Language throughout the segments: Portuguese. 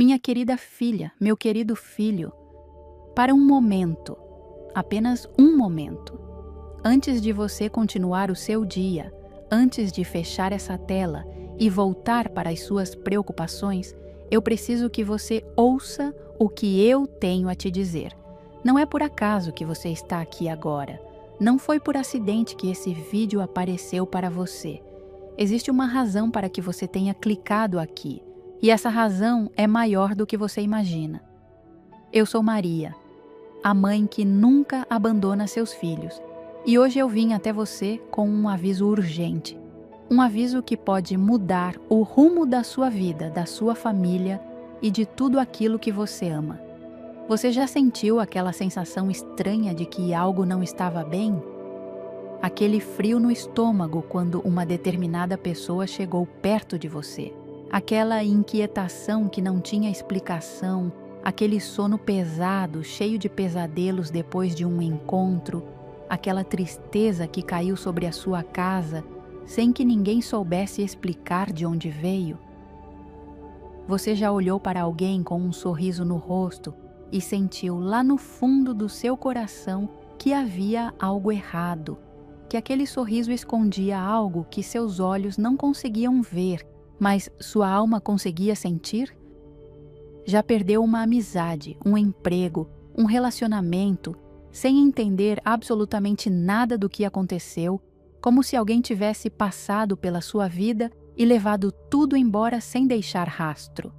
Minha querida filha, meu querido filho, para um momento, apenas um momento, antes de você continuar o seu dia, antes de fechar essa tela e voltar para as suas preocupações, eu preciso que você ouça o que eu tenho a te dizer. Não é por acaso que você está aqui agora. Não foi por acidente que esse vídeo apareceu para você. Existe uma razão para que você tenha clicado aqui, e essa razão é maior do que você imagina. Eu sou Maria, a mãe que nunca abandona seus filhos, e hoje eu vim até você com um aviso urgente. Um aviso que pode mudar o rumo da sua vida, da sua família e de tudo aquilo que você ama. Você já sentiu aquela sensação estranha de que algo não estava bem? Aquele frio no estômago quando uma determinada pessoa chegou perto de você. Aquela inquietação que não tinha explicação, aquele sono pesado, cheio de pesadelos depois de um encontro, aquela tristeza que caiu sobre a sua casa sem que ninguém soubesse explicar de onde veio. Você já olhou para alguém com um sorriso no rosto e sentiu lá no fundo do seu coração que havia algo errado, que aquele sorriso escondia algo que seus olhos não conseguiam ver, mas sua alma conseguia sentir? Já perdeu uma amizade, um emprego, um relacionamento, sem entender absolutamente nada do que aconteceu, como se alguém tivesse passado pela sua vida e levado tudo embora sem deixar rastro.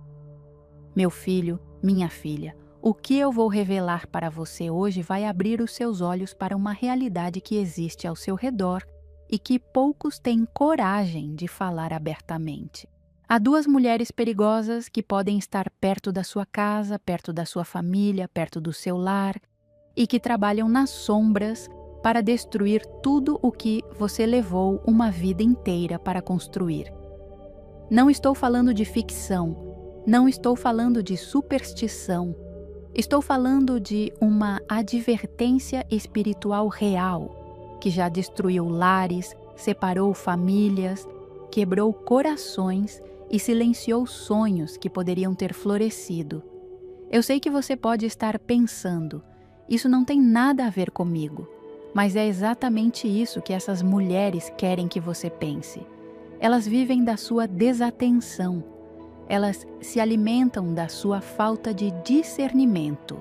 Meu filho, minha filha, o que eu vou revelar para você hoje vai abrir os seus olhos para uma realidade que existe ao seu redor e que poucos têm coragem de falar abertamente. Há duas mulheres perigosas que podem estar perto da sua casa, perto da sua família, perto do seu lar e que trabalham nas sombras para destruir tudo o que você levou uma vida inteira para construir. Não estou falando de ficção, não estou falando de superstição. Estou falando de uma advertência espiritual real, que já destruiu lares, separou famílias, quebrou corações e silenciou sonhos que poderiam ter florescido. Eu sei que você pode estar pensando, isso não tem nada a ver comigo, mas é exatamente isso que essas mulheres querem que você pense. Elas vivem da sua desatenção. Elas se alimentam da sua falta de discernimento.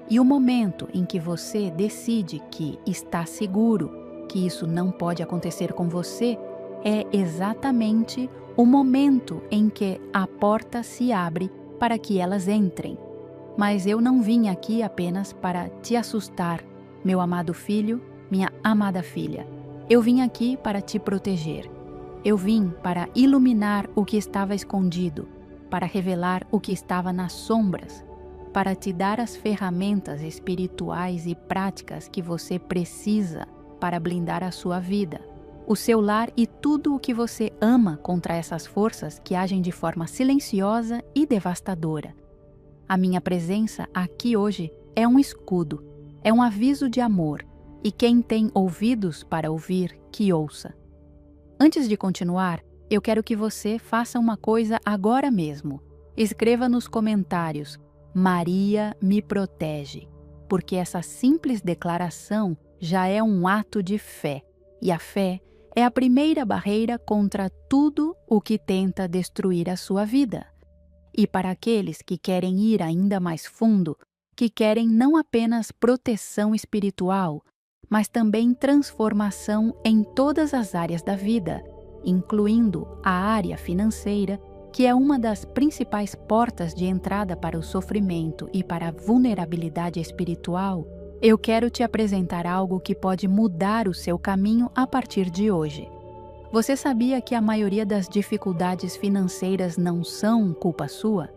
E o momento em que você decide que está seguro, que isso não pode acontecer com você, é exatamente o momento em que a porta se abre para que elas entrem. Mas eu não vim aqui apenas para te assustar, meu amado filho, minha amada filha. Eu vim aqui para te proteger. Eu vim para iluminar o que estava escondido, para revelar o que estava nas sombras, para te dar as ferramentas espirituais e práticas que você precisa para blindar a sua vida, o seu lar e tudo o que você ama contra essas forças que agem de forma silenciosa e devastadora. A minha presença aqui hoje é um escudo, é um aviso de amor, e quem tem ouvidos para ouvir, que ouça. Antes de continuar, eu quero que você faça uma coisa agora mesmo. Escreva nos comentários, Maria me protege, porque essa simples declaração já é um ato de fé, e a fé é a primeira barreira contra tudo o que tenta destruir a sua vida. E para aqueles que querem ir ainda mais fundo, que querem não apenas proteção espiritual, mas também transformação em todas as áreas da vida, incluindo a área financeira, que é uma das principais portas de entrada para o sofrimento e para a vulnerabilidade espiritual, eu quero te apresentar algo que pode mudar o seu caminho a partir de hoje. Você sabia que a maioria das dificuldades financeiras não são culpa sua?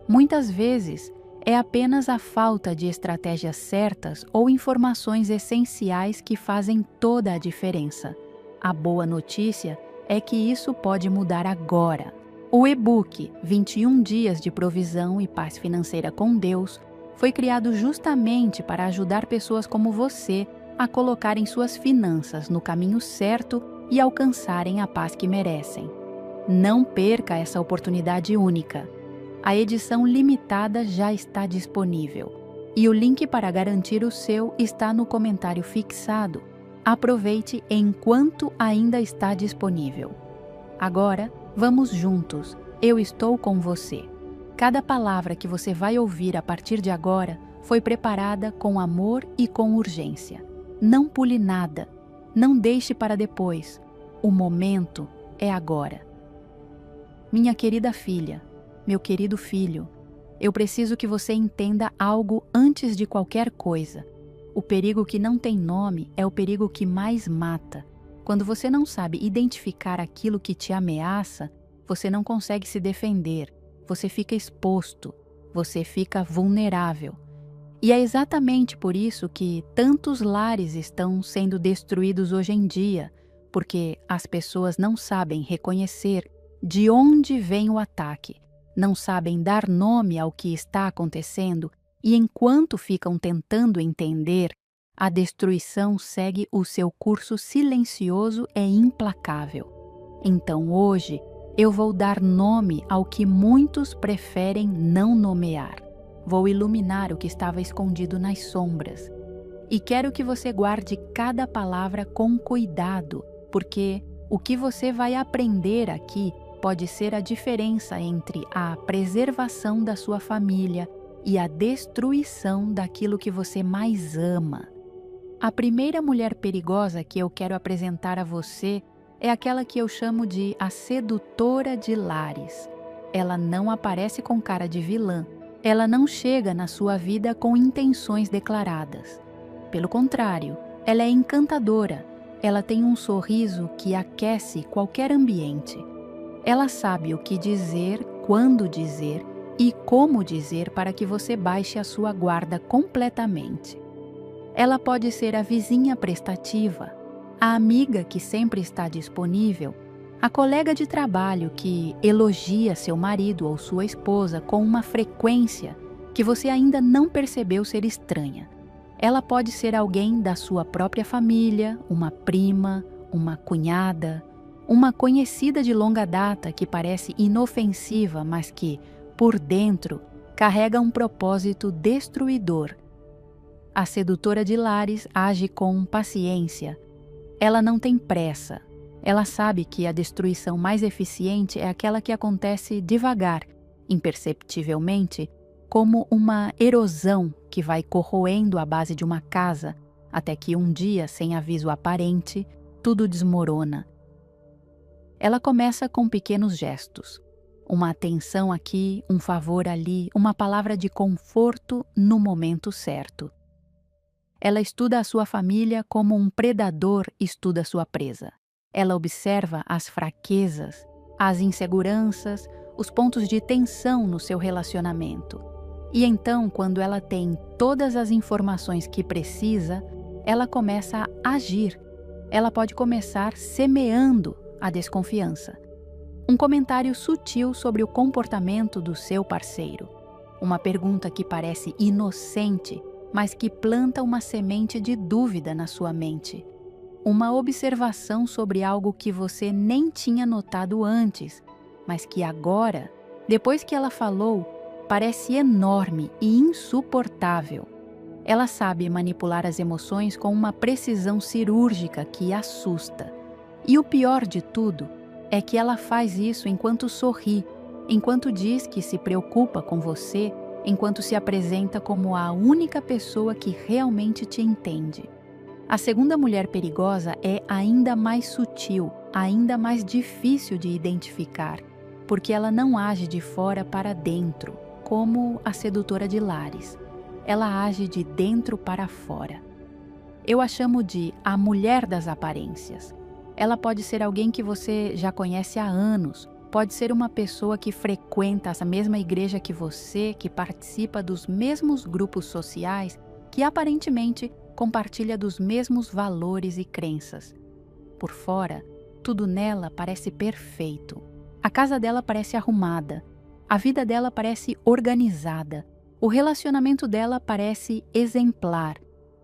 Muitas vezes, é apenas a falta de estratégias certas ou informações essenciais que fazem toda a diferença. A boa notícia é que isso pode mudar agora. O e-book 21 Dias de Provisão e Paz Financeira com Deus foi criado justamente para ajudar pessoas como você a colocarem suas finanças no caminho certo e alcançarem a paz que merecem. Não perca essa oportunidade única. A edição limitada já está disponível e o link para garantir o seu está no comentário fixado. Aproveite enquanto ainda está disponível. Agora, vamos juntos. Eu estou com você. Cada palavra que você vai ouvir a partir de agora foi preparada com amor e com urgência. Não pule nada. Não deixe para depois. O momento é agora. Minha querida filha, meu querido filho, eu preciso que você entenda algo antes de qualquer coisa. O perigo que não tem nome é o perigo que mais mata. Quando você não sabe identificar aquilo que te ameaça, você não consegue se defender, você fica exposto, você fica vulnerável. E é exatamente por isso que tantos lares estão sendo destruídos hoje em dia, porque as pessoas não sabem reconhecer de onde vem o ataque, não sabem dar nome ao que está acontecendo e enquanto ficam tentando entender, a destruição segue o seu curso silencioso e implacável. Então hoje eu vou dar nome ao que muitos preferem não nomear. Vou iluminar o que estava escondido nas sombras. E quero que você guarde cada palavra com cuidado, porque o que você vai aprender aqui pode ser a diferença entre a preservação da sua família e a destruição daquilo que você mais ama. A primeira mulher perigosa que eu quero apresentar a você é aquela que eu chamo de a sedutora de lares. Ela não aparece com cara de vilã. Ela não chega na sua vida com intenções declaradas. Pelo contrário, ela é encantadora. Ela tem um sorriso que aquece qualquer ambiente. Ela sabe o que dizer, quando dizer e como dizer para que você baixe a sua guarda completamente. Ela pode ser a vizinha prestativa, a amiga que sempre está disponível, a colega de trabalho que elogia seu marido ou sua esposa com uma frequência que você ainda não percebeu ser estranha. Ela pode ser alguém da sua própria família, uma prima, uma cunhada, uma conhecida de longa data que parece inofensiva, mas que, por dentro, carrega um propósito destruidor. A sedutora de lares age com paciência. Ela não tem pressa. Ela sabe que a destruição mais eficiente é aquela que acontece devagar, imperceptivelmente, como uma erosão que vai corroendo a base de uma casa, até que um dia, sem aviso aparente, tudo desmorona. Ela começa com pequenos gestos. Uma atenção aqui, um favor ali, uma palavra de conforto no momento certo. Ela estuda a sua família como um predador estuda sua presa. Ela observa as fraquezas, as inseguranças, os pontos de tensão no seu relacionamento. E então, quando ela tem todas as informações que precisa, ela começa a agir. Ela pode começar semeando a desconfiança. Um comentário sutil sobre o comportamento do seu parceiro. Uma pergunta que parece inocente, mas que planta uma semente de dúvida na sua mente. Uma observação sobre algo que você nem tinha notado antes, mas que agora, depois que ela falou, parece enorme e insuportável. Ela sabe manipular as emoções com uma precisão cirúrgica que assusta. E o pior de tudo é que ela faz isso enquanto sorri, enquanto diz que se preocupa com você, enquanto se apresenta como a única pessoa que realmente te entende. A segunda mulher perigosa é ainda mais sutil, ainda mais difícil de identificar, porque ela não age de fora para dentro, como a sedutora de lares. Ela age de dentro para fora. Eu a chamo de a mulher das aparências. Ela pode ser alguém que você já conhece há anos, pode ser uma pessoa que frequenta essa mesma igreja que você, que participa dos mesmos grupos sociais, que aparentemente compartilha dos mesmos valores e crenças. Por fora, tudo nela parece perfeito. A casa dela parece arrumada, a vida dela parece organizada, o relacionamento dela parece exemplar,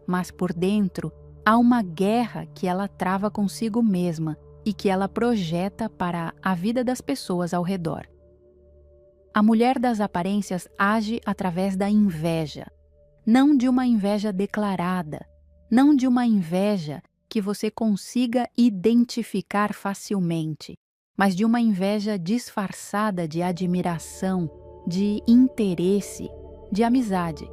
mas por dentro há uma guerra que ela trava consigo mesma e que ela projeta para a vida das pessoas ao redor. A mulher das aparências age através da inveja, não de uma inveja declarada, não de uma inveja que você consiga identificar facilmente, mas de uma inveja disfarçada de admiração, de interesse, de amizade.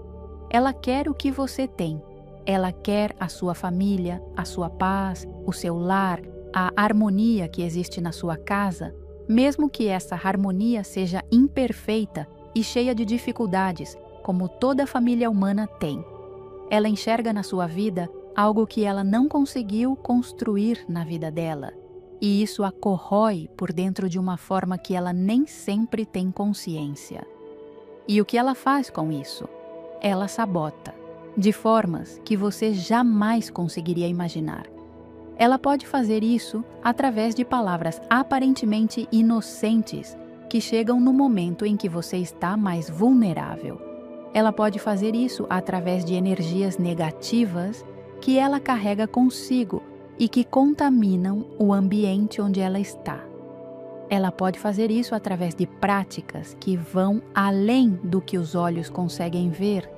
Ela quer o que você tem. Ela quer a sua família, a sua paz, o seu lar, a harmonia que existe na sua casa, mesmo que essa harmonia seja imperfeita e cheia de dificuldades, como toda família humana tem. Ela enxerga na sua vida algo que ela não conseguiu construir na vida dela, e isso a corrói por dentro de uma forma que ela nem sempre tem consciência. E o que ela faz com isso? Ela sabota, de formas que você jamais conseguiria imaginar. Ela pode fazer isso através de palavras aparentemente inocentes que chegam no momento em que você está mais vulnerável. Ela pode fazer isso através de energias negativas que ela carrega consigo e que contaminam o ambiente onde ela está. Ela pode fazer isso através de práticas que vão além do que os olhos conseguem ver,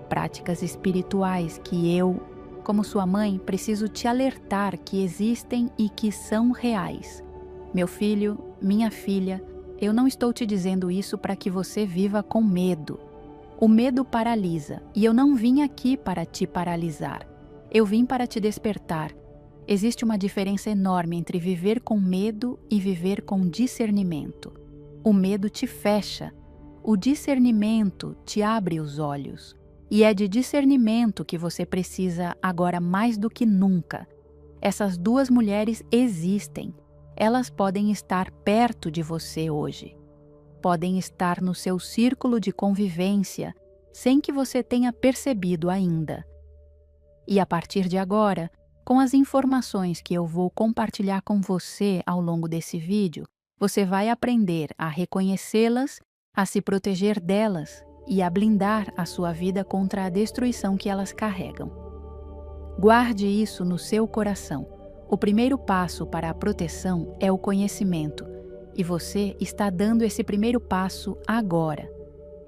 práticas espirituais que eu, como sua mãe, preciso te alertar que existem e que são reais. Meu filho, minha filha, eu não estou te dizendo isso para que você viva com medo. O medo paralisa e eu não vim aqui para te paralisar. Eu vim para te despertar. Existe uma diferença enorme entre viver com medo e viver com discernimento. O medo te fecha. O discernimento te abre os olhos. E é de discernimento que você precisa agora mais do que nunca. Essas duas mulheres existem. Elas podem estar perto de você hoje. Podem estar no seu círculo de convivência, sem que você tenha percebido ainda. E a partir de agora, com as informações que eu vou compartilhar com você ao longo desse vídeo, você vai aprender a reconhecê-las, a se proteger delas e a blindar a sua vida contra a destruição que elas carregam. Guarde isso no seu coração. O primeiro passo para a proteção é o conhecimento, e você está dando esse primeiro passo agora.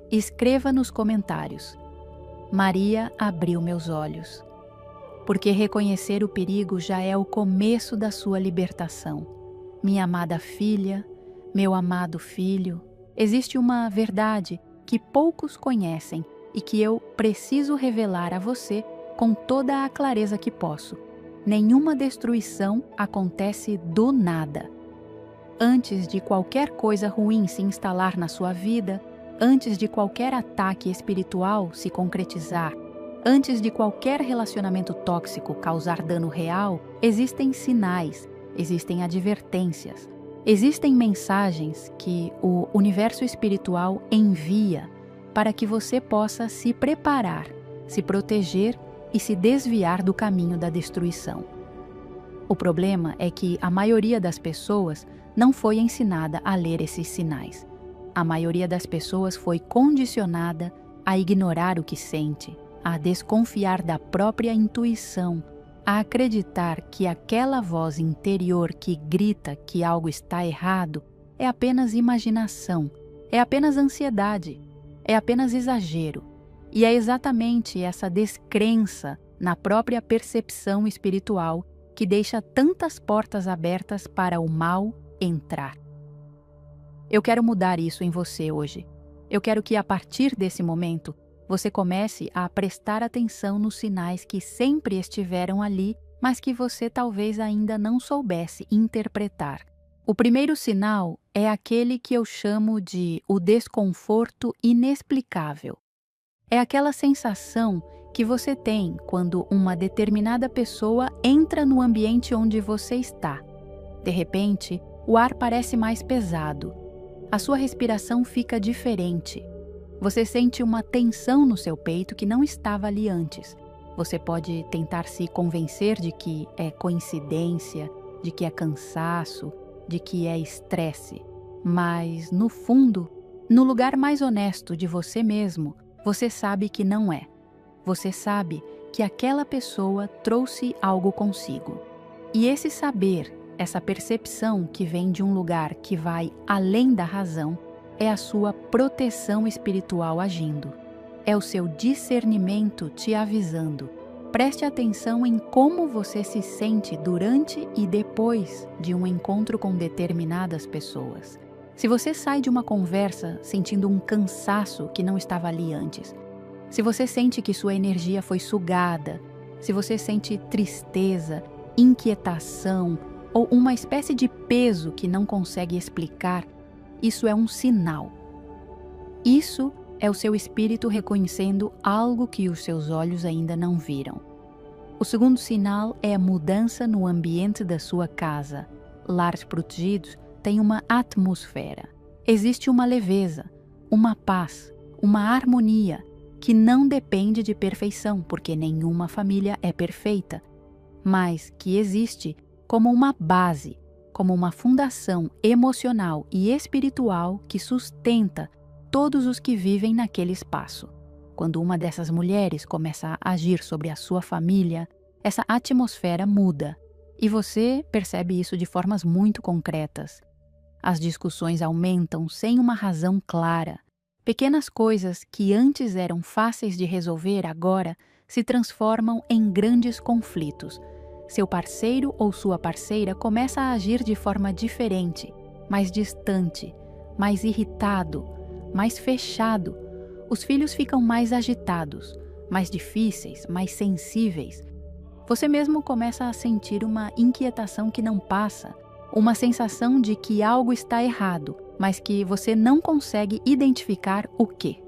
Escreva nos comentários: Maria abriu meus olhos. Porque reconhecer o perigo já é o começo da sua libertação. Minha amada filha, meu amado filho, existe uma verdade que poucos conhecem e que eu preciso revelar a você com toda a clareza que posso. Nenhuma destruição acontece do nada. Antes de qualquer coisa ruim se instalar na sua vida, antes de qualquer ataque espiritual se concretizar, antes de qualquer relacionamento tóxico causar dano real, existem sinais, existem advertências, existem mensagens que o universo espiritual envia para que você possa se preparar, se proteger e se desviar do caminho da destruição. O problema é que a maioria das pessoas não foi ensinada a ler esses sinais. A maioria das pessoas foi condicionada a ignorar o que sente, a desconfiar da própria intuição, a acreditar que aquela voz interior que grita que algo está errado é apenas imaginação, é apenas ansiedade, é apenas exagero. E é exatamente essa descrença na própria percepção espiritual que deixa tantas portas abertas para o mal entrar. Eu quero mudar isso em você hoje. Eu quero que a partir desse momento você comece a prestar atenção nos sinais que sempre estiveram ali, mas que você talvez ainda não soubesse interpretar. O primeiro sinal é aquele que eu chamo de o desconforto inexplicável. É aquela sensação que você tem quando uma determinada pessoa entra no ambiente onde você está. De repente, o ar parece mais pesado. A sua respiração fica diferente. Você sente uma tensão no seu peito que não estava ali antes. Você pode tentar se convencer de que é coincidência, de que é cansaço, de que é estresse. Mas, no fundo, no lugar mais honesto de você mesmo, você sabe que não é. Você sabe que aquela pessoa trouxe algo consigo. E esse saber, essa percepção que vem de um lugar que vai além da razão, é a sua proteção espiritual agindo. É o seu discernimento te avisando. Preste atenção em como você se sente durante e depois de um encontro com determinadas pessoas. Se você sai de uma conversa sentindo um cansaço que não estava ali antes, se você sente que sua energia foi sugada, se você sente tristeza, inquietação ou uma espécie de peso que não consegue explicar, isso é um sinal. Isso é o seu espírito reconhecendo algo que os seus olhos ainda não viram. O segundo sinal é a mudança no ambiente da sua casa. Lares protegidos têm uma atmosfera. Existe uma leveza, uma paz, uma harmonia que não depende de perfeição, porque nenhuma família é perfeita, mas que existe como uma base, como uma fundação emocional e espiritual que sustenta todos os que vivem naquele espaço. Quando uma dessas mulheres começa a agir sobre a sua família, essa atmosfera muda e você percebe isso de formas muito concretas. As discussões aumentam sem uma razão clara. Pequenas coisas que antes eram fáceis de resolver agora se transformam em grandes conflitos. Seu parceiro ou sua parceira começa a agir de forma diferente, mais distante, mais irritado, mais fechado. Os filhos ficam mais agitados, mais difíceis, mais sensíveis. Você mesmo começa a sentir uma inquietação que não passa, uma sensação de que algo está errado, mas que você não consegue identificar o quê.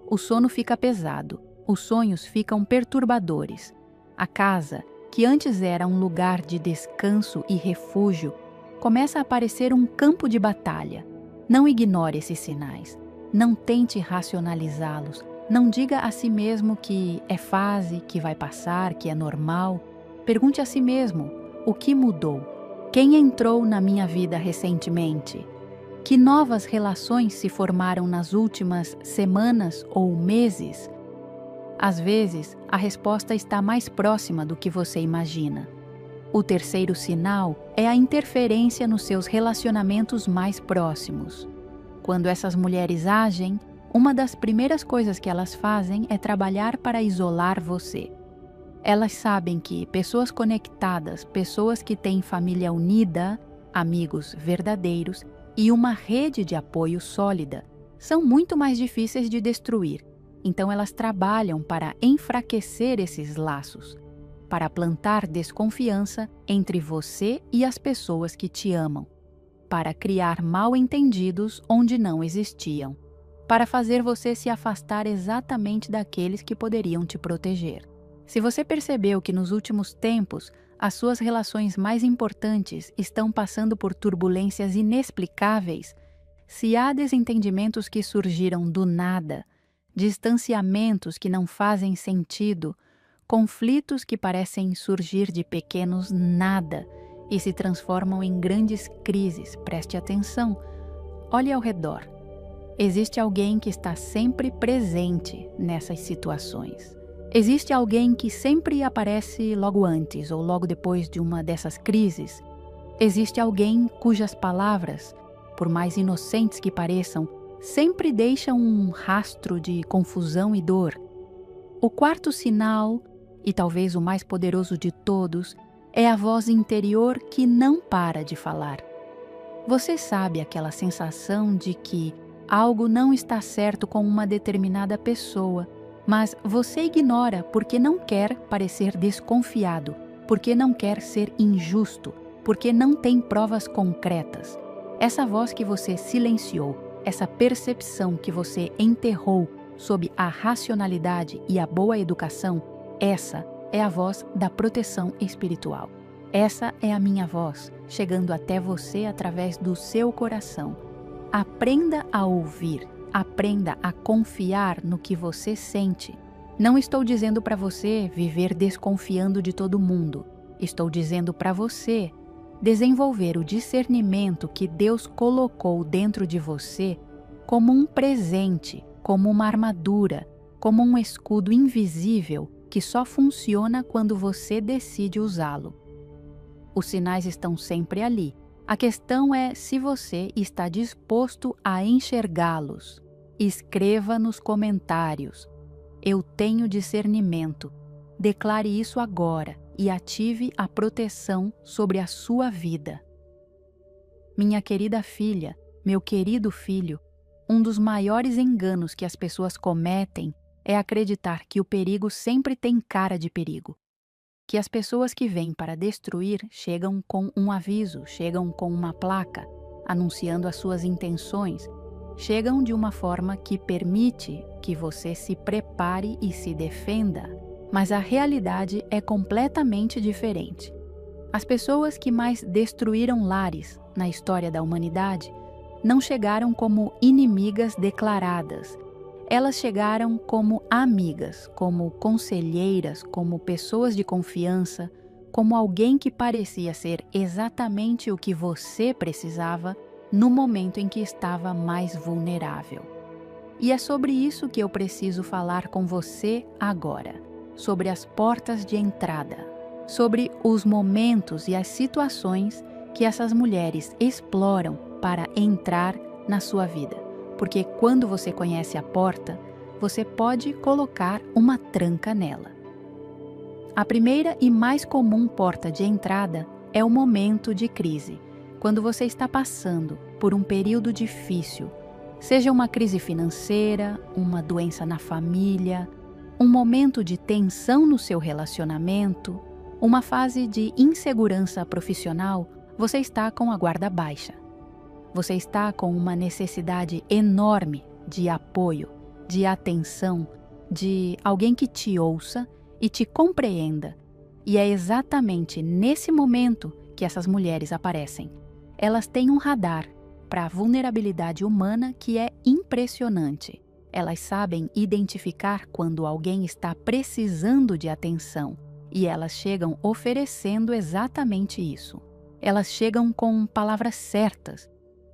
O sono fica pesado, os sonhos ficam perturbadores. A casa, que antes era um lugar de descanso e refúgio, começa a parecer um campo de batalha. Não ignore esses sinais. Não tente racionalizá-los. Não diga a si mesmo que é fase, que vai passar, que é normal. Pergunte a si mesmo: o que mudou? Quem entrou na minha vida recentemente? Que novas relações se formaram nas últimas semanas ou meses? Às vezes, a resposta está mais próxima do que você imagina. O terceiro sinal é a interferência nos seus relacionamentos mais próximos. Quando essas mulheres agem, uma das primeiras coisas que elas fazem é trabalhar para isolar você. Elas sabem que pessoas conectadas, pessoas que têm família unida, amigos verdadeiros e uma rede de apoio sólida, são muito mais difíceis de destruir. Então elas trabalham para enfraquecer esses laços, para plantar desconfiança entre você e as pessoas que te amam, para criar mal-entendidos onde não existiam, para fazer você se afastar exatamente daqueles que poderiam te proteger. Se você percebeu que nos últimos tempos as suas relações mais importantes estão passando por turbulências inexplicáveis, se há desentendimentos que surgiram do nada, distanciamentos que não fazem sentido, conflitos que parecem surgir de pequenos nada e se transformam em grandes crises, preste atenção, olhe ao redor. Existe alguém que está sempre presente nessas situações. Existe alguém que sempre aparece logo antes ou logo depois de uma dessas crises. Existe alguém cujas palavras, por mais inocentes que pareçam, sempre deixam um rastro de confusão e dor. O quarto sinal, e talvez o mais poderoso de todos, é a voz interior que não para de falar. Você sabe aquela sensação de que algo não está certo com uma determinada pessoa, mas você ignora porque não quer parecer desconfiado, porque não quer ser injusto, porque não tem provas concretas. Essa voz que você silenciou, essa percepção que você enterrou sob a racionalidade e a boa educação, essa é a voz da proteção espiritual. Essa é a minha voz, chegando até você através do seu coração. Aprenda a ouvir, aprenda a confiar no que você sente. Não estou dizendo para você viver desconfiando de todo mundo. Estou dizendo para você desenvolver o discernimento que Deus colocou dentro de você como um presente, como uma armadura, como um escudo invisível que só funciona quando você decide usá-lo. Os sinais estão sempre ali, A questão é se você está disposto a enxergá-los. Escreva nos comentários: eu tenho discernimento. Declare isso agora e ative a proteção sobre a sua vida. Minha querida filha, meu querido filho, um dos maiores enganos que as pessoas cometem é acreditar que o perigo sempre tem cara de perigo. Que as pessoas que vêm para destruir chegam com um aviso, chegam com uma placa, anunciando as suas intenções, chegam de uma forma que permite que você se prepare e se defenda, mas a realidade é completamente diferente. As pessoas que mais destruíram lares na história da humanidade não chegaram como inimigas declaradas. Elas chegaram como amigas, como conselheiras, como pessoas de confiança, como alguém que parecia ser exatamente o que você precisava no momento em que estava mais vulnerável. E é sobre isso que eu preciso falar com você agora, sobre as portas de entrada, sobre os momentos e as situações que essas mulheres exploram para entrar na sua vida. Porque quando você conhece a porta, você pode colocar uma tranca nela. A primeira e mais comum porta de entrada é o momento de crise, quando você está passando por um período difícil, seja uma crise financeira, uma doença na família, um momento de tensão no seu relacionamento, uma fase de insegurança profissional, você está com a guarda baixa. Você está com uma necessidade enorme de apoio, de atenção, de alguém que te ouça e te compreenda. E é exatamente nesse momento que essas mulheres aparecem. Elas têm um radar para a vulnerabilidade humana que é impressionante. Elas sabem identificar quando alguém está precisando de atenção e elas chegam oferecendo exatamente isso. Elas chegam com palavras certas,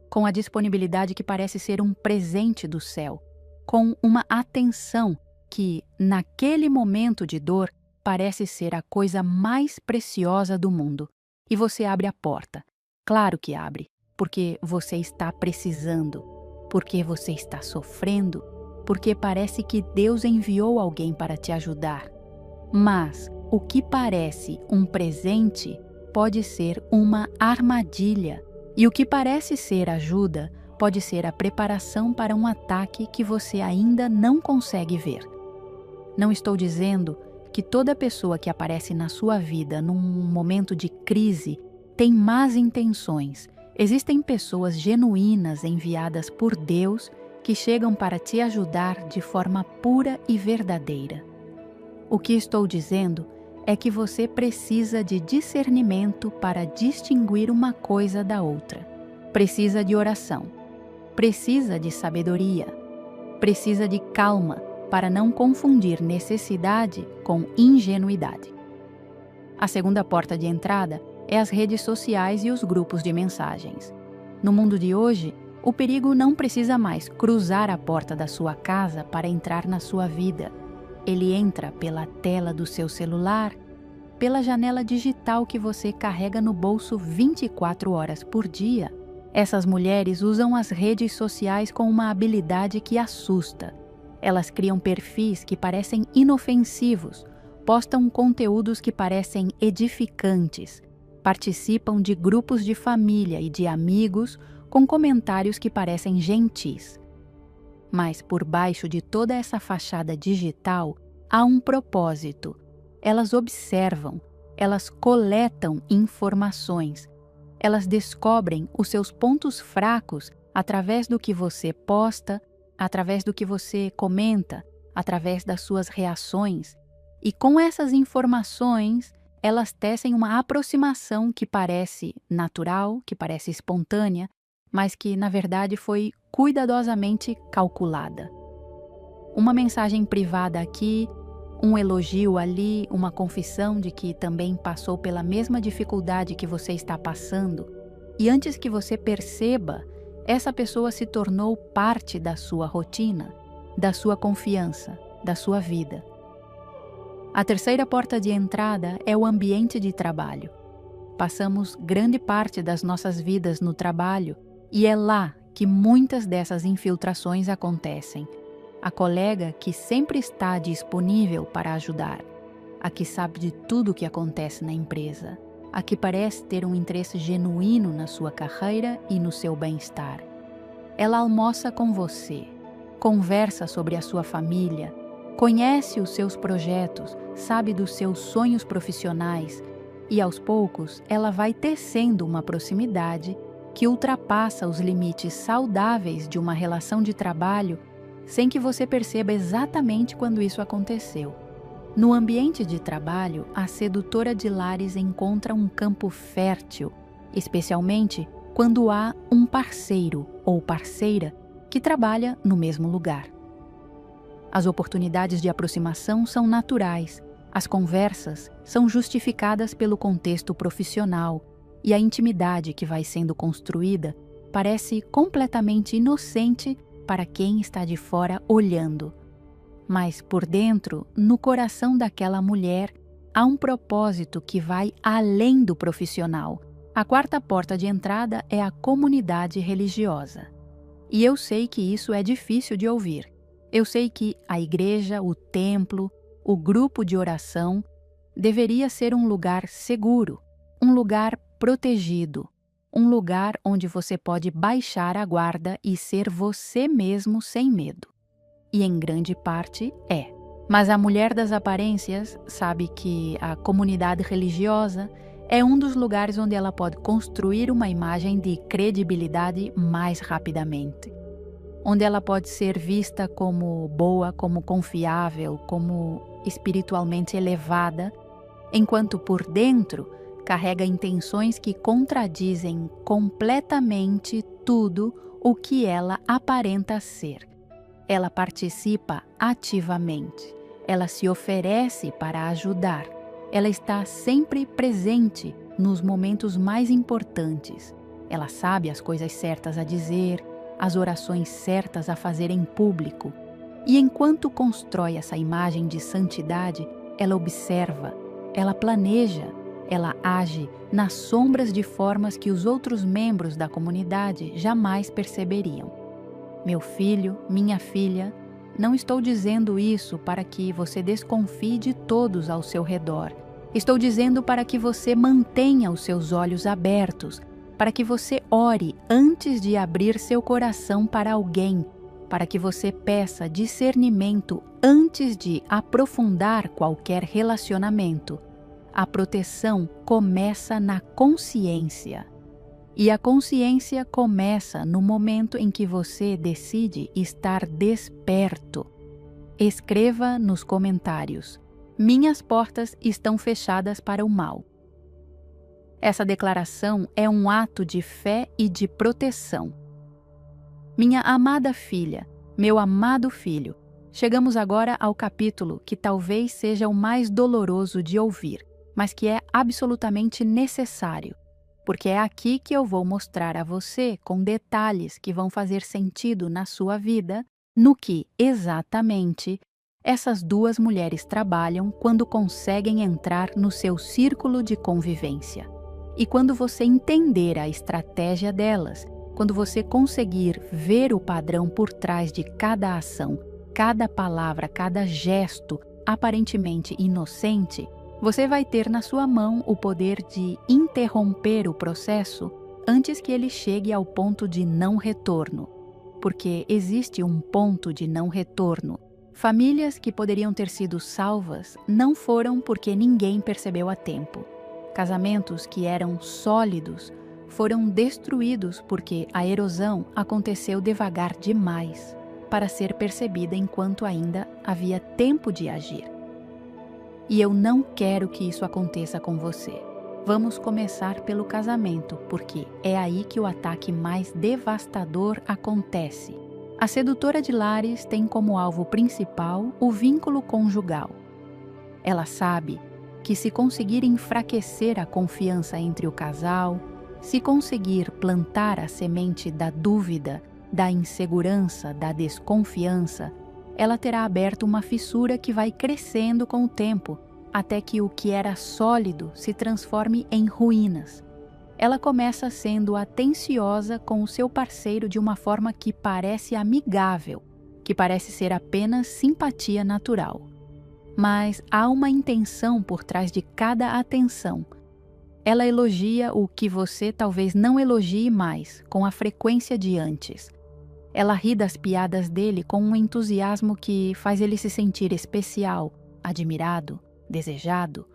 com a disponibilidade que parece ser um presente do céu, com uma atenção que, naquele momento de dor, parece ser a coisa mais preciosa do mundo. E você abre a porta. Claro que abre, porque você está precisando, porque você está sofrendo, porque parece que Deus enviou alguém para te ajudar. Mas o que parece um presente pode ser uma armadilha. E o que parece ser ajuda pode ser a preparação para um ataque que você ainda não consegue ver. Não estou dizendo que toda pessoa que aparece na sua vida num momento de crise tem más intenções. Existem pessoas genuínas enviadas por Deus que chegam para te ajudar de forma pura e verdadeira. O que estou dizendo é que você precisa de discernimento para distinguir uma coisa da outra. Precisa de oração. Precisa de sabedoria. Precisa de calma para não confundir necessidade com ingenuidade. A segunda porta de entrada é as redes sociais e os grupos de mensagens. No mundo de hoje, o perigo não precisa mais cruzar a porta da sua casa para entrar na sua vida. Ele entra pela tela do seu celular, pela janela digital que você carrega no bolso 24 horas por dia. Essas mulheres usam as redes sociais com uma habilidade que assusta. Elas criam perfis que parecem inofensivos, postam conteúdos que parecem edificantes, participam de grupos de família e de amigos com comentários que parecem gentis. Mas por baixo de toda essa fachada digital há um propósito. Elas observam, elas coletam informações, elas descobrem os seus pontos fracos através do que você posta, através do que você comenta, através das suas reações. E com essas informações, elas tecem uma aproximação que parece natural, que parece espontânea, mas que, na verdade, foi cuidadosamente calculada. Uma mensagem privada aqui, um elogio ali, uma confissão de que também passou pela mesma dificuldade que você está passando, e antes que você perceba, essa pessoa se tornou parte da sua rotina, da sua confiança, da sua vida. A terceira porta de entrada é o ambiente de trabalho. passamos grande parte das nossas vidas no trabalho e é lá que muitas dessas infiltrações acontecem. A colega que sempre está disponível para ajudar, a que sabe de tudo o que acontece na empresa, a que parece ter um interesse genuíno na sua carreira e no seu bem-estar. Ela almoça com você, conversa sobre a sua família, conhece os seus projetos, sabe dos seus sonhos profissionais e, aos poucos, ela vai tecendo uma proximidade que ultrapassa os limites saudáveis de uma relação de trabalho sem que você perceba exatamente quando isso aconteceu. No ambiente de trabalho, a sedutora de lares encontra um campo fértil, especialmente quando há um parceiro ou parceira que trabalha no mesmo lugar. As oportunidades de aproximação são naturais, as conversas são justificadas pelo contexto profissional e a intimidade que vai sendo construída parece completamente inocente para quem está de fora olhando. Mas por dentro, no coração daquela mulher, há um propósito que vai além do profissional. A quarta porta de entrada é a comunidade religiosa. E eu sei que isso é difícil de ouvir. Eu sei que a igreja, o templo, o grupo de oração deveria ser um lugar seguro, um lugar protegido, um lugar onde você pode baixar a guarda e ser você mesmo sem medo. E em grande parte é. Mas a mulher das aparências sabe que a comunidade religiosa é um dos lugares onde ela pode construir uma imagem de credibilidade mais rapidamente. Onde ela pode ser vista como boa, como confiável, como espiritualmente elevada, enquanto por dentro carrega intenções que contradizem completamente tudo o que ela aparenta ser. Ela participa ativamente, ela se oferece para ajudar, ela está sempre presente nos momentos mais importantes. Ela sabe as coisas certas a dizer, as orações certas a fazer em público. E enquanto constrói essa imagem de santidade, ela observa, ela planeja, ela age nas sombras de formas que os outros membros da comunidade jamais perceberiam. Meu filho, minha filha, não estou dizendo isso para que você desconfie de todos ao seu redor. Estou dizendo para que você mantenha os seus olhos abertos, para que você ore antes de abrir seu coração para alguém, para que você peça discernimento antes de aprofundar qualquer relacionamento. A proteção começa na consciência. E a consciência começa no momento em que você decide estar desperto. Escreva nos comentários: minhas portas estão fechadas para o mal. Essa declaração é um ato de fé e de proteção. Minha amada filha, meu amado filho, chegamos agora ao capítulo que talvez seja o mais doloroso de ouvir, mas que é absolutamente necessário, porque é aqui que eu vou mostrar a você, com detalhes que vão fazer sentido na sua vida, no que, exatamente, essas duas mulheres trabalham quando conseguem entrar no seu círculo de convivência. E quando você entender a estratégia delas, quando você conseguir ver o padrão por trás de cada ação, cada palavra, cada gesto aparentemente inocente, você vai ter na sua mão o poder de interromper o processo antes que ele chegue ao ponto de não retorno. Porque existe um ponto de não retorno. Famílias que poderiam ter sido salvas não foram porque ninguém percebeu a tempo. Casamentos que eram sólidos foram destruídos porque a erosão aconteceu devagar demais para ser percebida enquanto ainda havia tempo de agir. E eu não quero que isso aconteça com você. Vamos começar pelo casamento, porque é aí que o ataque mais devastador acontece. A sedutora de lares tem como alvo principal o vínculo conjugal. Ela sabe que se conseguir enfraquecer a confiança entre o casal, se conseguir plantar a semente da dúvida, da insegurança, da desconfiança, ela terá aberto uma fissura que vai crescendo com o tempo, até que o que era sólido se transforme em ruínas. Ela começa sendo atenciosa com o seu parceiro de uma forma que parece amigável, que parece ser apenas simpatia natural. Mas há uma intenção por trás de cada atenção. Ela elogia o que você talvez não elogie mais, com a frequência de antes. Ela ri das piadas dele com um entusiasmo que faz ele se sentir especial, admirado, desejado.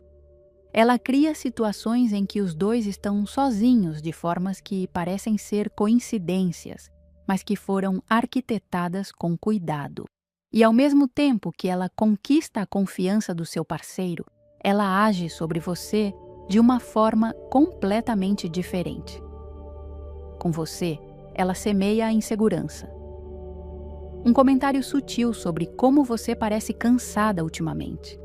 Ela cria situações em que os dois estão sozinhos de formas que parecem ser coincidências, mas que foram arquitetadas com cuidado. E ao mesmo tempo que ela conquista a confiança do seu parceiro, ela age sobre você de uma forma completamente diferente. Com você, ela semeia a insegurança. Um comentário sutil sobre como você parece cansada ultimamente.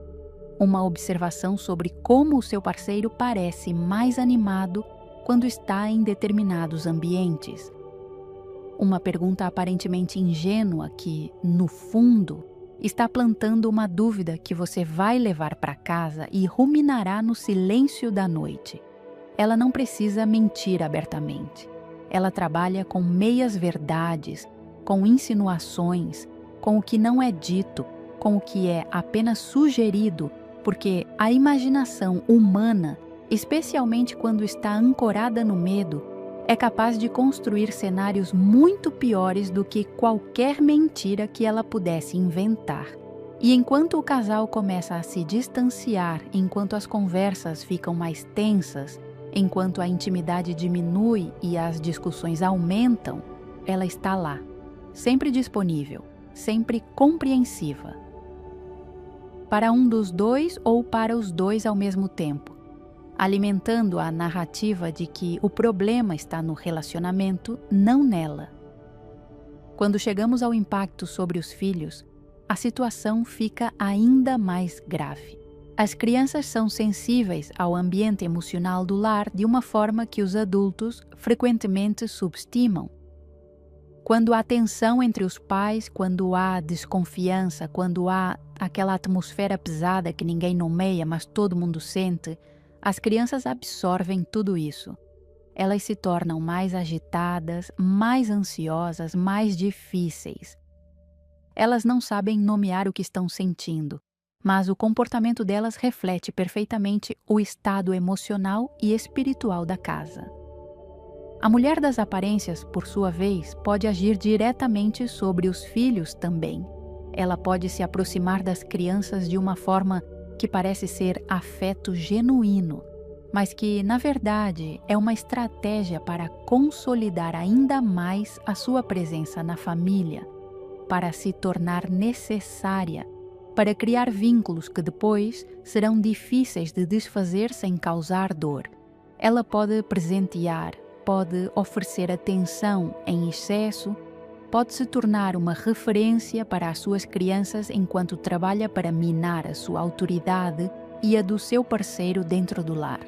Uma observação sobre como o seu parceiro parece mais animado quando está em determinados ambientes. Uma pergunta aparentemente ingênua que, no fundo, está plantando uma dúvida que você vai levar para casa e ruminará no silêncio da noite. Ela não precisa mentir abertamente. Ela trabalha com meias-verdades, com insinuações, com o que não é dito, com o que é apenas sugerido, porque a imaginação humana, especialmente quando está ancorada no medo, é capaz de construir cenários muito piores do que qualquer mentira que ela pudesse inventar. E enquanto o casal começa a se distanciar, enquanto as conversas ficam mais tensas, enquanto a intimidade diminui e as discussões aumentam, ela está lá, sempre disponível, sempre compreensiva. Para um dos dois ou para os dois ao mesmo tempo, alimentando a narrativa de que o problema está no relacionamento, não nela. Quando chegamos ao impacto sobre os filhos, a situação fica ainda mais grave. As crianças são sensíveis ao ambiente emocional do lar de uma forma que os adultos frequentemente subestimam. Quando há tensão entre os pais, quando há desconfiança, quando há aquela atmosfera pesada que ninguém nomeia, mas todo mundo sente, as crianças absorvem tudo isso. Elas se tornam mais agitadas, mais ansiosas, mais difíceis. Elas não sabem nomear o que estão sentindo, mas o comportamento delas reflete perfeitamente o estado emocional e espiritual da casa. A mulher das aparências, por sua vez, pode agir diretamente sobre os filhos também. Ela pode se aproximar das crianças de uma forma que parece ser afeto genuíno, mas que, na verdade, é uma estratégia para consolidar ainda mais a sua presença na família, para se tornar necessária, para criar vínculos que depois serão difíceis de desfazer sem causar dor. Ela pode presentear, pode oferecer atenção em excesso, pode se tornar uma referência para as suas crianças enquanto trabalha para minar a sua autoridade e a do seu parceiro dentro do lar.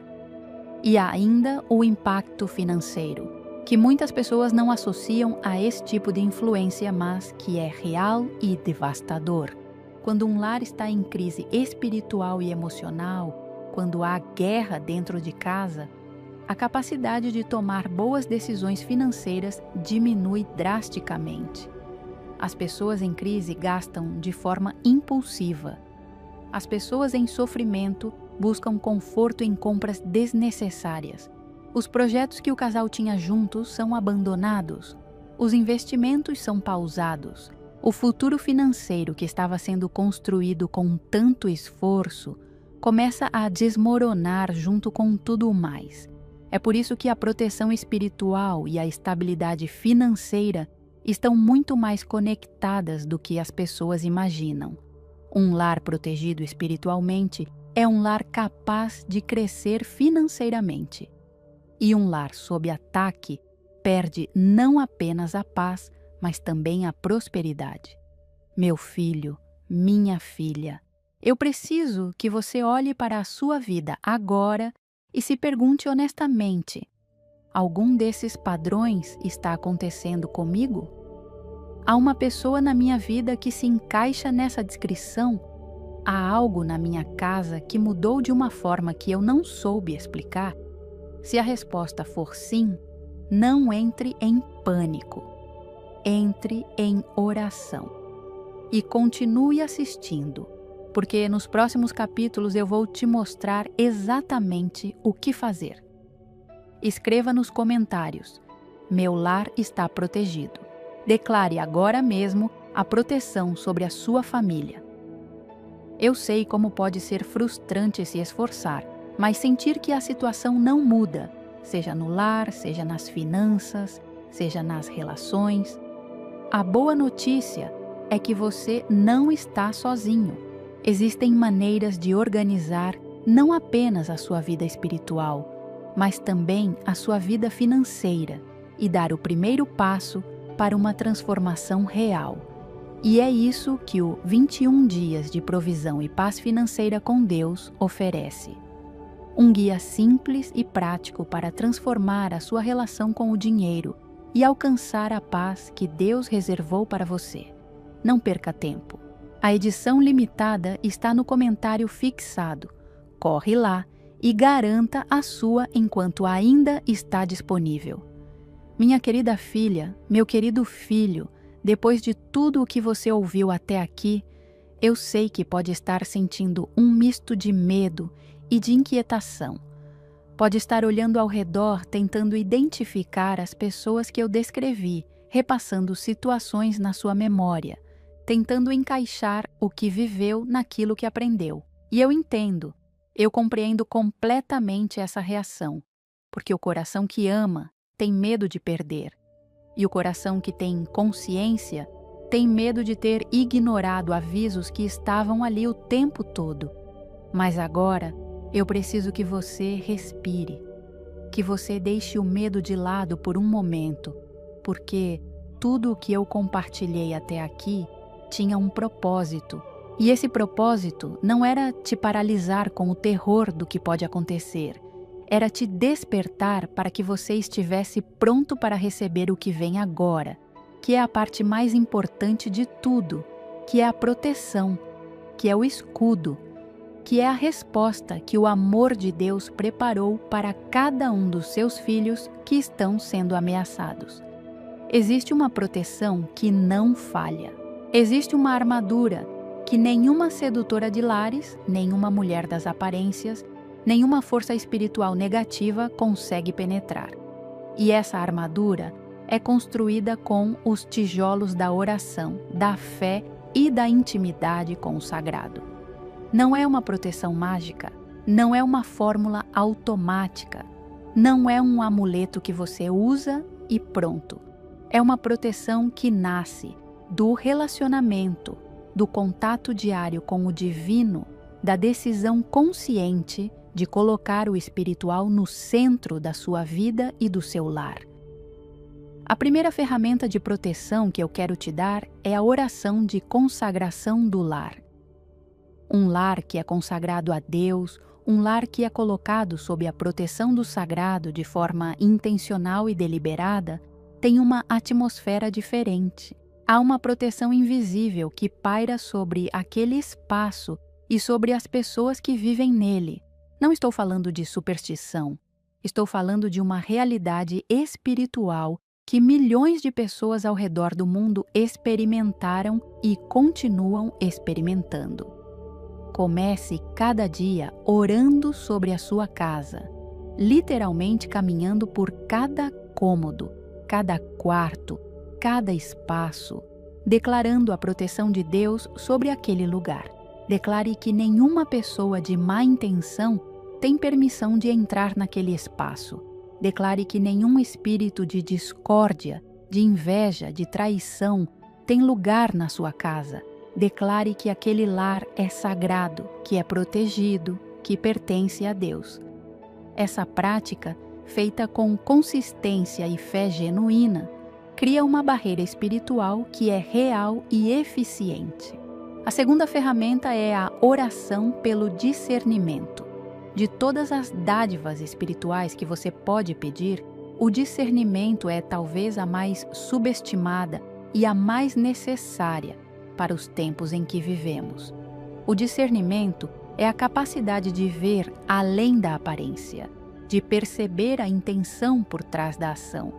E há ainda o impacto financeiro, que muitas pessoas não associam a esse tipo de influência, mas que é real e devastador. Quando um lar está em crise espiritual e emocional, quando há guerra dentro de casa, a capacidade de tomar boas decisões financeiras diminui drasticamente. As pessoas em crise gastam de forma impulsiva. As pessoas em sofrimento buscam conforto em compras desnecessárias. Os projetos que o casal tinha juntos são abandonados. Os investimentos são pausados. O futuro financeiro que estava sendo construído com tanto esforço começa a desmoronar junto com tudo o mais. É por isso que a proteção espiritual e a estabilidade financeira estão muito mais conectadas do que as pessoas imaginam. Um lar protegido espiritualmente é um lar capaz de crescer financeiramente. E um lar sob ataque perde não apenas a paz, mas também a prosperidade. Meu filho, minha filha, eu preciso que você olhe para a sua vida agora e se pergunte honestamente: algum desses padrões está acontecendo comigo? Há uma pessoa na minha vida que se encaixa nessa descrição? há algo na minha casa que mudou de uma forma que eu não soube explicar? Se a resposta for sim, não entre em pânico. Entre em oração. E continue assistindo, porque nos próximos capítulos eu vou te mostrar exatamente o que fazer. Escreva nos comentários: meu lar está protegido. Declare agora mesmo a proteção sobre a sua família. Eu sei como pode ser frustrante se esforçar, mas sentir que a situação não muda, seja no lar, seja nas finanças, seja nas relações. A boa notícia é que você não está sozinho. Existem maneiras de organizar não apenas a sua vida espiritual, mas também a sua vida financeira e dar o primeiro passo para uma transformação real. E é isso que o 21 Dias de Provisão e Paz Financeira com Deus oferece. Um guia simples e prático para transformar a sua relação com o dinheiro e alcançar a paz que Deus reservou para você. Não perca tempo. A edição limitada está no comentário fixado. Corre lá e garanta a sua enquanto ainda está disponível. Minha querida filha, meu querido filho, depois de tudo o que você ouviu até aqui, eu sei que pode estar sentindo um misto de medo e de inquietação. Pode estar olhando ao redor tentando identificar as pessoas que eu descrevi, repassando situações na sua memória, tentando encaixar o que viveu naquilo que aprendeu. E eu entendo, eu compreendo completamente essa reação, porque o coração que ama tem medo de perder. E o coração que tem consciência tem medo de ter ignorado avisos que estavam ali o tempo todo. Mas agora, eu preciso que você respire, que você deixe o medo de lado por um momento, porque tudo o que eu compartilhei até aqui tinha um propósito. E esse propósito não era te paralisar com o terror do que pode acontecer, era te despertar para que você estivesse pronto para receber o que vem agora, que é a parte mais importante de tudo, que é a proteção, que é o escudo, que é a resposta que o amor de Deus preparou para cada um dos seus filhos que estão sendo ameaçados. Existe uma proteção que não falha. Existe uma armadura que nenhuma sedutora de lares, nenhuma mulher das aparências, nenhuma força espiritual negativa consegue penetrar. E essa armadura é construída com os tijolos da oração, da fé e da intimidade com o sagrado. Não é uma proteção mágica, não é uma fórmula automática, não é um amuleto que você usa e pronto. É uma proteção que nasce do relacionamento, do contato diário com o divino, da decisão consciente de colocar o espiritual no centro da sua vida e do seu lar. A primeira ferramenta de proteção que eu quero te dar é a oração de consagração do lar. Um lar que é consagrado a Deus, um lar que é colocado sob a proteção do sagrado de forma intencional e deliberada, tem uma atmosfera diferente. Há uma proteção invisível que paira sobre aquele espaço e sobre as pessoas que vivem nele. Não estou falando de superstição, estou falando de uma realidade espiritual que milhões de pessoas ao redor do mundo experimentaram e continuam experimentando. Comece cada dia orando sobre a sua casa, literalmente caminhando por cada cômodo, cada quarto, cada espaço, declarando a proteção de Deus sobre aquele lugar. Declare que nenhuma pessoa de má intenção tem permissão de entrar naquele espaço. Declare que nenhum espírito de discórdia, de inveja, de traição tem lugar na sua casa. Declare que aquele lar é sagrado, que é protegido, que pertence a Deus. Essa prática, feita com consistência e fé genuína, cria uma barreira espiritual que é real e eficiente. A segunda ferramenta é a oração pelo discernimento. De todas as dádivas espirituais que você pode pedir, o discernimento é talvez a mais subestimada e a mais necessária para os tempos em que vivemos. O discernimento é a capacidade de ver além da aparência, de perceber a intenção por trás da ação,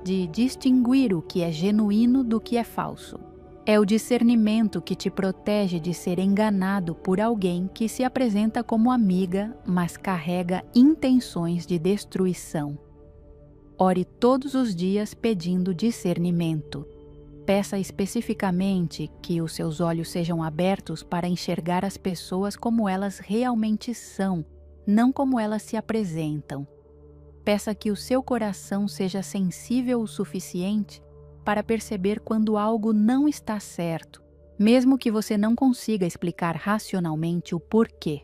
de distinguir o que é genuíno do que é falso. É o discernimento que te protege de ser enganado por alguém que se apresenta como amiga, mas carrega intenções de destruição. Ore todos os dias pedindo discernimento. Peça especificamente que os seus olhos sejam abertos para enxergar as pessoas como elas realmente são, não como elas se apresentam. Peça que o seu coração seja sensível o suficiente para perceber quando algo não está certo, mesmo que você não consiga explicar racionalmente o porquê.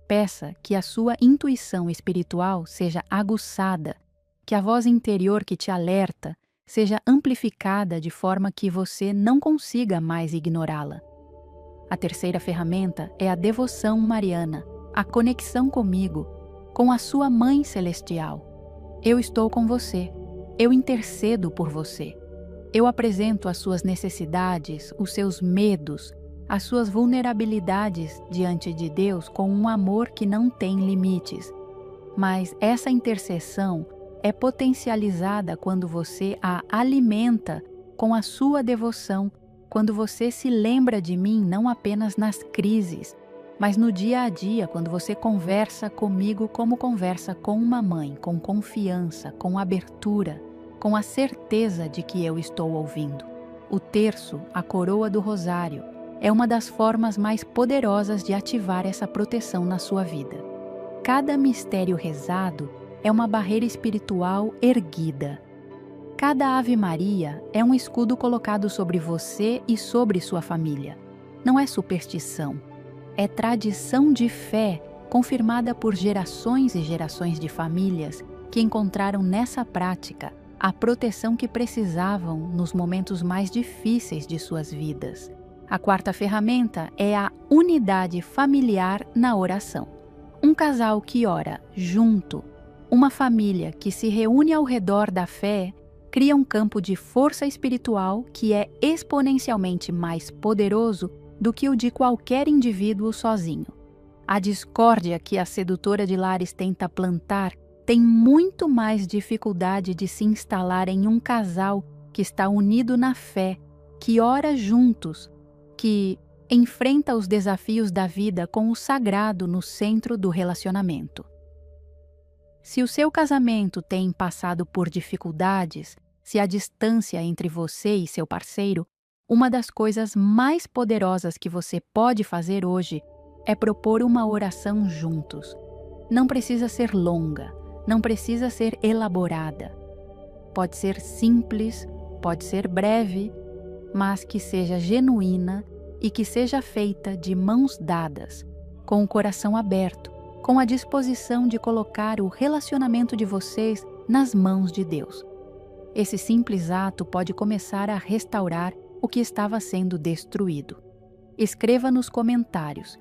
Peça que a sua intuição espiritual seja aguçada, que a voz interior que te alerta seja amplificada de forma que você não consiga mais ignorá-la. A terceira ferramenta é a devoção mariana, a conexão comigo, com a sua Mãe Celestial. Eu estou com você. Eu intercedo por você. Eu apresento as suas necessidades, os seus medos, as suas vulnerabilidades diante de Deus com um amor que não tem limites. Mas essa intercessão é potencializada quando você a alimenta com a sua devoção, quando você se lembra de mim não apenas nas crises, mas no dia a dia, quando você conversa comigo como conversa com uma mãe, com confiança, com abertura, com a certeza de que eu estou ouvindo. O terço, a coroa do rosário, é uma das formas mais poderosas de ativar essa proteção na sua vida. Cada mistério rezado é uma barreira espiritual erguida. Cada Ave Maria é um escudo colocado sobre você e sobre sua família. Não é superstição, é tradição de fé confirmada por gerações e gerações de famílias que encontraram nessa prática a proteção que precisavam nos momentos mais difíceis de suas vidas. A quarta ferramenta é a unidade familiar na oração. Um casal que ora junto, uma família que se reúne ao redor da fé, cria um campo de força espiritual que é exponencialmente mais poderoso do que o de qualquer indivíduo sozinho. A discórdia que a sedutora de lares tenta plantar tem muito mais dificuldade de se instalar em um casal que está unido na fé, que ora juntos, que enfrenta os desafios da vida com o sagrado no centro do relacionamento. Se o seu casamento tem passado por dificuldades, se a distância entre você e seu parceiro, uma das coisas mais poderosas que você pode fazer hoje é propor uma oração juntos. Não precisa ser longa, não precisa ser elaborada. Pode ser simples, pode ser breve, mas que seja genuína e que seja feita de mãos dadas, com o coração aberto, com a disposição de colocar o relacionamento de vocês nas mãos de Deus. Esse simples ato pode começar a restaurar o que estava sendo destruído. Escreva nos comentários: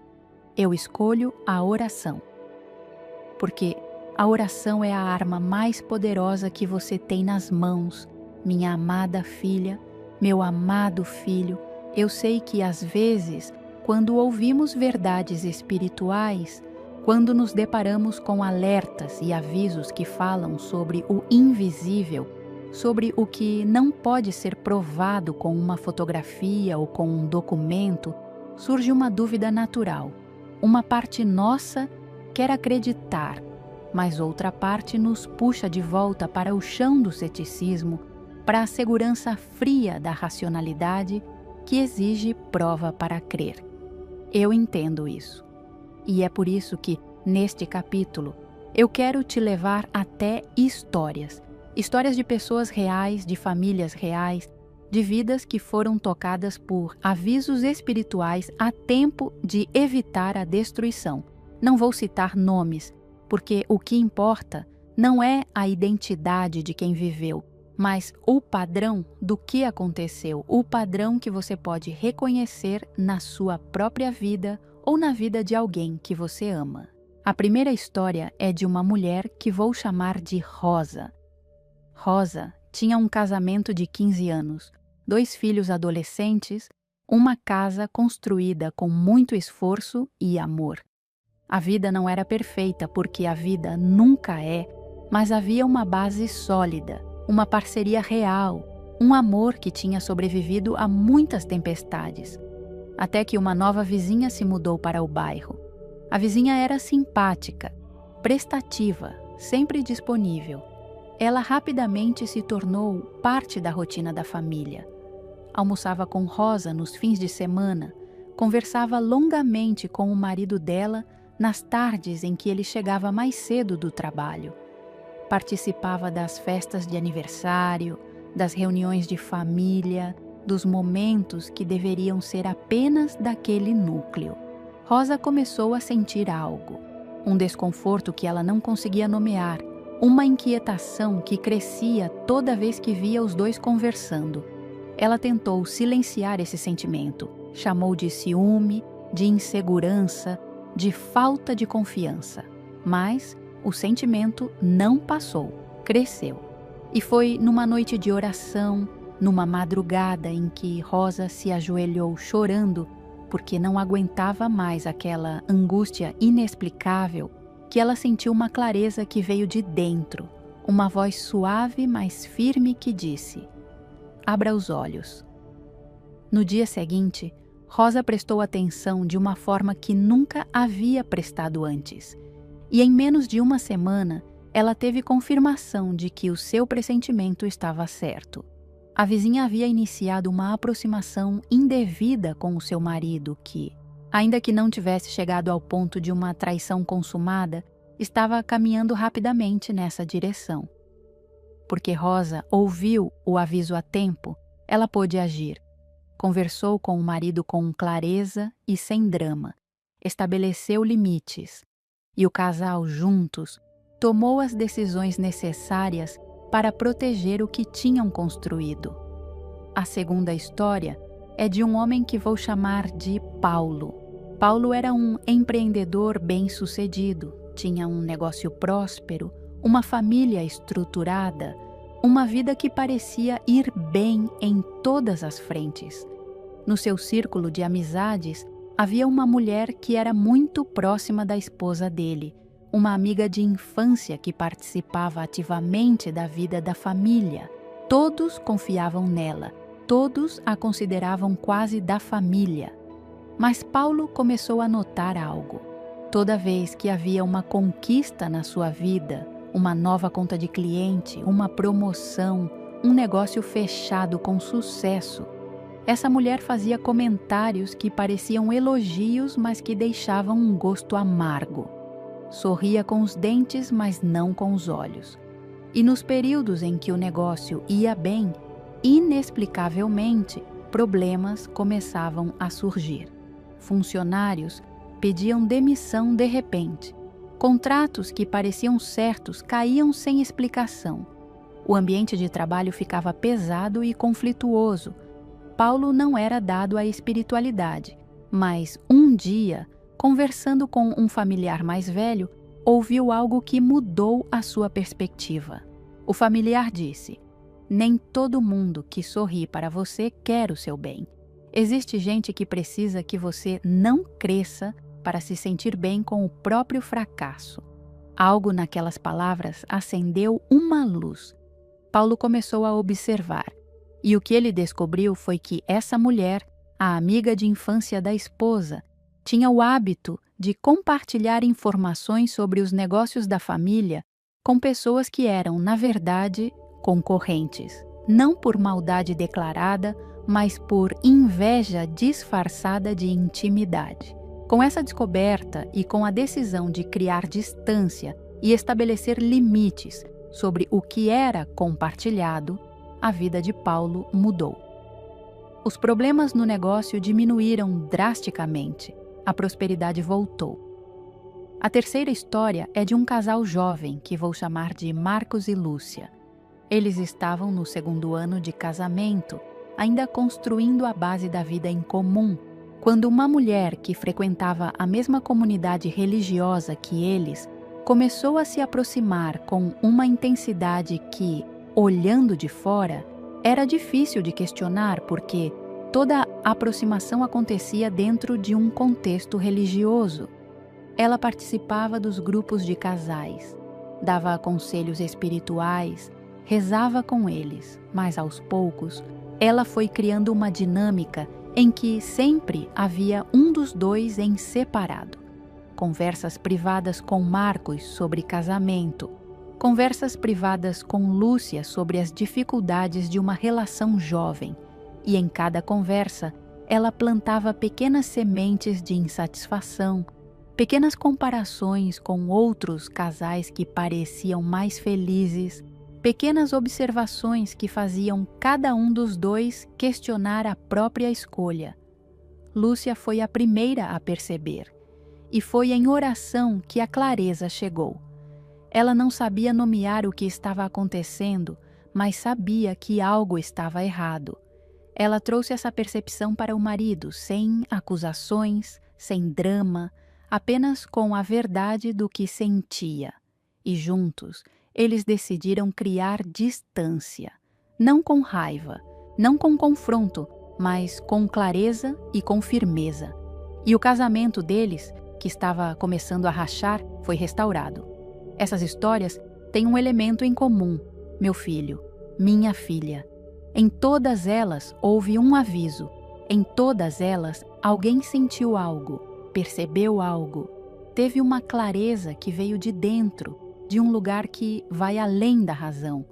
eu escolho a oração. Porque a oração é a arma mais poderosa que você tem nas mãos, minha amada filha, meu amado filho. Eu sei que às vezes, quando ouvimos verdades espirituais, quando nos deparamos com alertas e avisos que falam sobre o invisível, sobre o que não pode ser provado com uma fotografia ou com um documento, surge uma dúvida natural. Uma parte nossa quer acreditar, mas outra parte nos puxa de volta para o chão do ceticismo, para a segurança fria da racionalidade que exige prova para crer. Eu entendo isso. E é por isso que, neste capítulo, eu quero te levar até histórias de pessoas reais, de famílias reais, de vidas que foram tocadas por avisos espirituais a tempo de evitar a destruição. Não vou citar nomes, porque o que importa não é a identidade de quem viveu, mas o padrão do que aconteceu, o padrão que você pode reconhecer na sua própria vida ou na vida de alguém que você ama. A primeira história é de uma mulher que vou chamar de Rosa. Rosa tinha um casamento de 15 anos, 2 filhos adolescentes, Uma casa construída com muito esforço e amor. A vida não era perfeita, porque a vida nunca é, mas havia uma base sólida, uma parceria real, um amor que tinha sobrevivido a muitas tempestades. Até que uma nova vizinha se mudou para o bairro. A vizinha era simpática, prestativa, sempre disponível. Ela rapidamente se tornou parte da rotina da família. Almoçava com Rosa nos fins de semana, conversava longamente com o marido dela nas tardes em que ele chegava mais cedo do trabalho. Participava das festas de aniversário, das reuniões de família, dos momentos que deveriam ser apenas daquele núcleo. Rosa começou a sentir algo, um desconforto que ela não conseguia nomear, uma inquietação que crescia toda vez que via os dois conversando. Ela tentou silenciar esse sentimento, chamou de ciúme, de insegurança, de falta de confiança. Mas o sentimento não passou, cresceu. E foi numa noite de oração, numa madrugada em que Rosa se ajoelhou chorando, porque não aguentava mais aquela angústia inexplicável, que ela sentiu uma clareza que veio de dentro, uma voz suave, mas firme que disse: "Abra os olhos." No dia seguinte, Rosa prestou atenção de uma forma que nunca havia prestado antes. E em menos de uma semana, ela teve confirmação de que o seu pressentimento estava certo. A vizinha havia iniciado uma aproximação indevida com o seu marido que, ainda que não tivesse chegado ao ponto de uma traição consumada, estava caminhando rapidamente nessa direção. Porque Rosa ouviu o aviso a tempo, ela pôde agir. Conversou com o marido com clareza e sem drama. Estabeleceu limites. E o casal, juntos, tomou as decisões necessárias para proteger o que tinham construído. A segunda história é de um homem que vou chamar de Paulo. Paulo era um empreendedor bem-sucedido, tinha um negócio próspero, uma família estruturada, uma vida que parecia ir bem em todas as frentes. No seu círculo de amizades, havia uma mulher que era muito próxima da esposa dele, uma amiga de infância que participava ativamente da vida da família. Todos confiavam nela, todos a consideravam quase da família. Mas Paulo começou a notar algo. Toda vez que havia uma conquista na sua vida, uma nova conta de cliente, uma promoção, um negócio fechado com sucesso, essa mulher fazia comentários que pareciam elogios, mas que deixavam um gosto amargo. Sorria com os dentes, mas não com os olhos. E nos períodos em que o negócio ia bem, inexplicavelmente, problemas começavam a surgir. Funcionários pediam demissão de repente. Contratos que pareciam certos caíam sem explicação. O ambiente de trabalho ficava pesado e conflituoso. Paulo não era dado à espiritualidade, mas um dia, conversando com um familiar mais velho, ouviu algo que mudou a sua perspectiva. O familiar disse: "Nem todo mundo que sorri para você quer o seu bem. Existe gente que precisa que você não cresça para se sentir bem com o próprio fracasso." Algo naquelas palavras acendeu uma luz. Paulo começou a observar, e o que ele descobriu foi que essa mulher, a amiga de infância da esposa, tinha o hábito de compartilhar informações sobre os negócios da família com pessoas que eram, na verdade, concorrentes. Não por maldade declarada, mas por inveja disfarçada de intimidade. Com essa descoberta e com a decisão de criar distância e estabelecer limites sobre o que era compartilhado, a vida de Paulo mudou. Os problemas no negócio diminuíram drasticamente. A prosperidade voltou. A terceira história é de um casal jovem que vou chamar de Marcos e Lúcia. Eles estavam no segundo ano de casamento, ainda construindo a base da vida em comum, quando uma mulher que frequentava a mesma comunidade religiosa que eles começou a se aproximar com uma intensidade que, olhando de fora, era difícil de questionar porque Toda aproximação acontecia dentro de um contexto religioso. Ela participava dos grupos de casais, dava conselhos espirituais, rezava com eles, mas aos poucos ela foi criando uma dinâmica em que sempre havia um dos dois em separado. Conversas privadas com Marcos sobre casamento, conversas privadas com Lúcia sobre as dificuldades de uma relação jovem, e em cada conversa ela plantava pequenas sementes de insatisfação, pequenas comparações com outros casais que pareciam mais felizes, pequenas observações que faziam cada um dos dois questionar a própria escolha. Lúcia foi a primeira a perceber, e foi em oração que a clareza chegou. Ela não sabia nomear o que estava acontecendo, mas sabia que algo estava errado. Ela trouxe essa percepção para o marido, sem acusações, sem drama, apenas com a verdade do que sentia. E juntos, eles decidiram criar distância, não com raiva, não com confronto, mas com clareza e com firmeza. E o casamento deles, que estava começando a rachar, foi restaurado. Essas histórias têm um elemento em comum: meu filho, minha filha. Em todas elas houve um aviso. Em todas elas alguém sentiu algo, percebeu algo, teve uma clareza que veio de dentro, de um lugar que vai além da razão.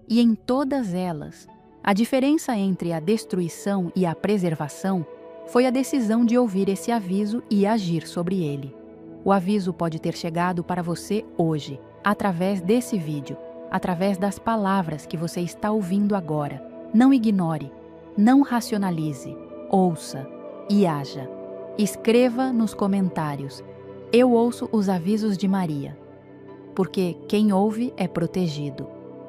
E em todas elas, a diferença entre a destruição e a preservação foi a decisão de ouvir esse aviso e agir sobre ele. O aviso pode ter chegado para você hoje, através desse vídeo, através das palavras que você está ouvindo agora. Não ignore, não racionalize, ouça e haja. Escreva nos comentários: eu ouço os avisos de Maria, porque quem ouve é protegido.